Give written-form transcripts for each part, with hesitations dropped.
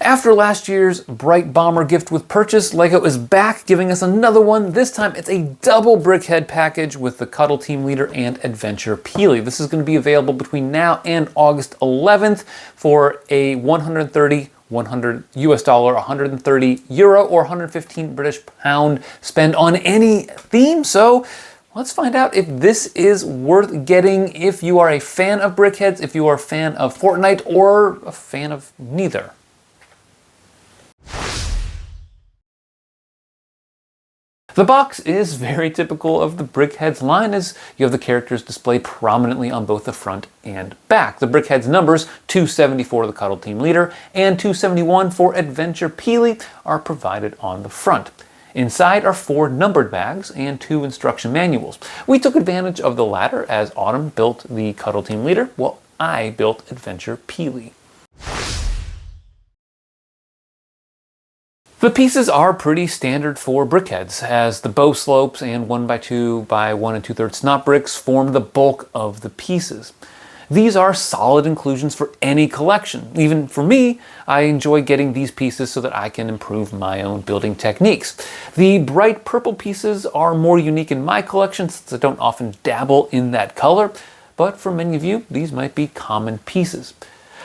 After last year's Bright Bomber gift with purchase, LEGO is back giving us another one. This time it's a double Brickhead package with the Cuddle Team Leader and Adventure Peely. This is going to be available between now and August 11th for a 100 US dollar, 130 euro, or 115 British pound spend on any theme. So let's find out if this is worth getting if you are a fan of Brickheadz, if you are a fan of Fortnite, or a fan of neither. The box is very typical of the Brickheadz line, as you have the characters displayed prominently on both the front and back. The Brickheadz numbers, 270 for the Cuddle Team Leader and 271 for Adventure Peely, are provided on the front. Inside are 4 numbered bags and 2 instruction manuals. We took advantage of the latter as Autumn built the Cuddle Team Leader, while I built Adventure Peely. The pieces are pretty standard for Brickheadz, as the bow slopes and 1x2 by 1 2/3 snot bricks form the bulk of the pieces. These are solid inclusions for any collection. Even for me, I enjoy getting these pieces so that I can improve my own building techniques. The bright purple pieces are more unique in my collection since I don't often dabble in that color, but for many of you, these might be common pieces.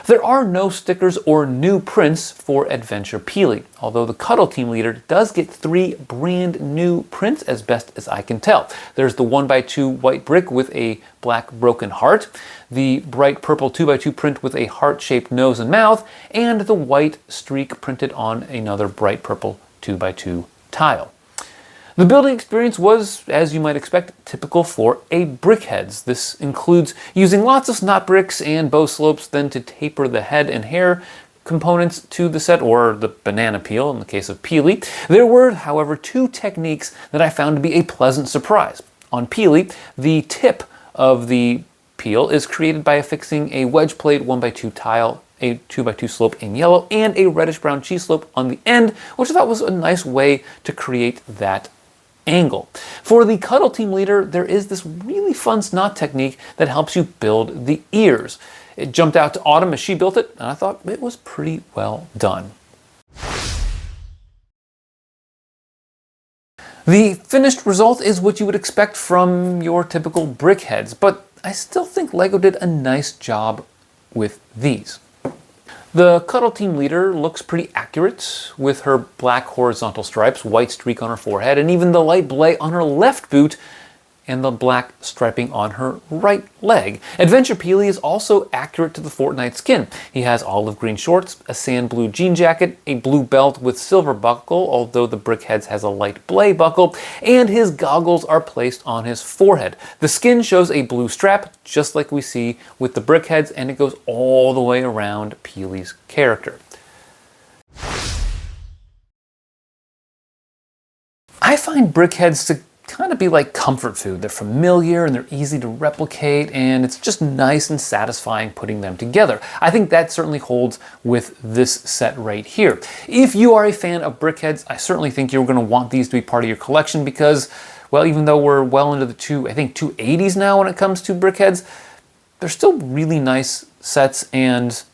There are no stickers or new prints for Adventure Peely, although the Cuddle Team Leader does get 3 brand new prints as best as I can tell. There's the 1x2 white brick with a black broken heart, the bright purple 2x2 print with a heart-shaped nose and mouth, and the white streak printed on another bright purple 2x2 tile. The building experience was, as you might expect, typical for a Brickheadz. This includes using lots of snot bricks and bow slopes, then to taper the head and hair components to the set, or the banana peel in the case of Peely. There were, however, 2 techniques that I found to be a pleasant surprise. On Peely, the tip of the peel is created by affixing a wedge plate 1x2 tile, a 2x2 slope in yellow, and a reddish-brown cheese slope on the end, which I thought was a nice way to create that angle. For the Cuddle Team Leader, there is this really fun snot technique that helps you build the ears. It jumped out to Autumn as she built it, and I thought it was pretty well done. The finished result is what you would expect from your typical Brickheadz, but I still think LEGO did a nice job with these. The Cuddle Team Leader looks pretty accurate with her black horizontal stripes, white streak on her forehead, and even the light blay on her left boot and the black striping on her right leg. Adventure Peely is also accurate to the Fortnite skin. He has olive green shorts, a sand blue jean jacket, a blue belt with silver buckle, although the Brickheadz has a light blay buckle, and his goggles are placed on his forehead. The skin shows a blue strap, just like we see with the Brickheadz, and it goes all the way around Peely's character. I find Brickheadz to kind of be like comfort food. They're familiar and they're easy to replicate, and it's just nice and satisfying putting them together. I think that certainly holds with this set right here. If you are a fan of Brickheadz, I certainly think you're going to want these to be part of your collection because, well, even though we're well into the 280s now when it comes to Brickheadz, they're still really nice sets and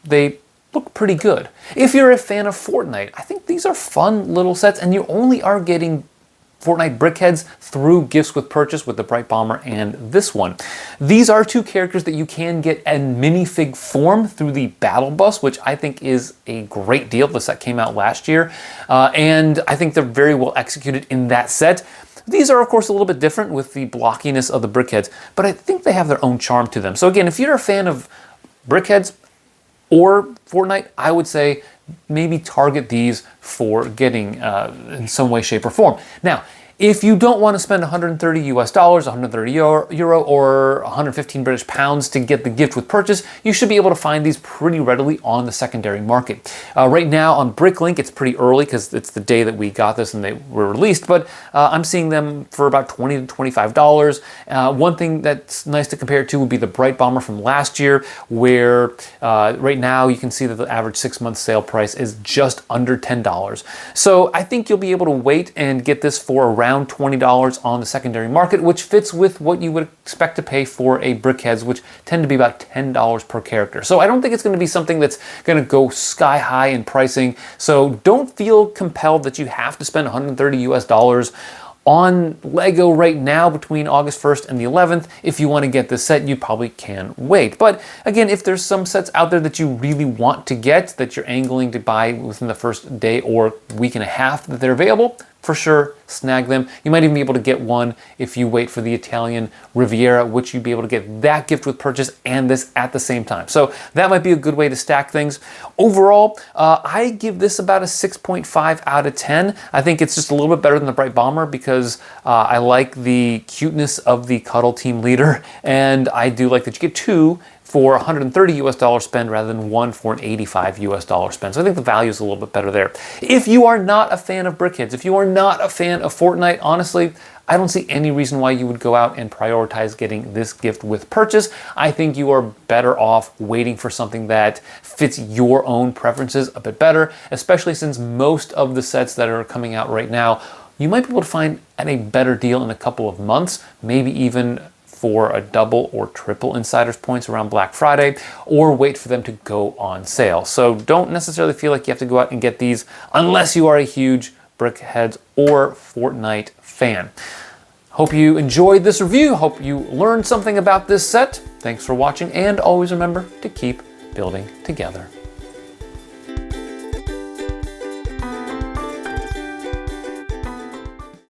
they look pretty good. If you're a fan of Fortnite, I think these are fun little sets, and you only are getting Fortnite Brickheadz through gifts with purchase with the Bright Bomber and this one. These are 2 characters that you can get in minifig form through the Battle Bus, which I think is a great deal. The set came out last year, and I think they're very well executed in that set. These are, of course, a little bit different with the blockiness of the Brickheadz, but I think they have their own charm to them. So again, if you're a fan of Brickheadz or Fortnite, I would say maybe target these for getting in some way, shape, or form. Now, if you don't want to spend 130 US dollars, 130 euro, or 115 British pounds to get the gift with purchase, you should be able to find these pretty readily on the secondary market. Right now on Bricklink, it's pretty early because it's the day that we got this and they were released, but I'm seeing them for about $20 to $25. One thing that's nice to compare to would be the Bright Bomber from last year, where right now you can see that the average 6-month sale price is just under $10. So I think you'll be able to wait and get this for around $20 on the secondary market, which fits with what you would expect to pay for a Brickheadz, which tend to be about $10 per character. So I don't think it's going to be something that's going to go sky high in pricing. So don't feel compelled that you have to spend 130 US dollars on Lego right now between August 1st and the 11th. If you want to get this set, you probably can wait. But again, if there's some sets out there that you really want to get, that you're angling to buy within the first day or week and a half that they're available, for sure, snag them. You might even be able to get one if you wait for the Italian Riviera, which you'd be able to get that gift with purchase and this at the same time. So that might be a good way to stack things. Overall, I give this about a 6.5 out of 10. I think it's just a little bit better than the Bright Bomber because I like the cuteness of the Cuddle Team Leader, and I do like that you get two for 130 US dollar spend rather than one for an 85 US dollar spend. So I think the value is a little bit better there. If you are not a fan of Brickheadz, if you are not a fan of Fortnite, honestly, I don't see any reason why you would go out and prioritize getting this gift with purchase. I think you are better off waiting for something that fits your own preferences a bit better, especially since most of the sets that are coming out right now, you might be able to find at a better deal in a couple of months, maybe even for a double or triple insiders points around Black Friday, or wait for them to go on sale. So don't necessarily feel like you have to go out and get these unless you are a huge Brickheadz or Fortnite fan. Hope you enjoyed this review. Hope you learned something about this set. Thanks for watching, and always remember to keep building together.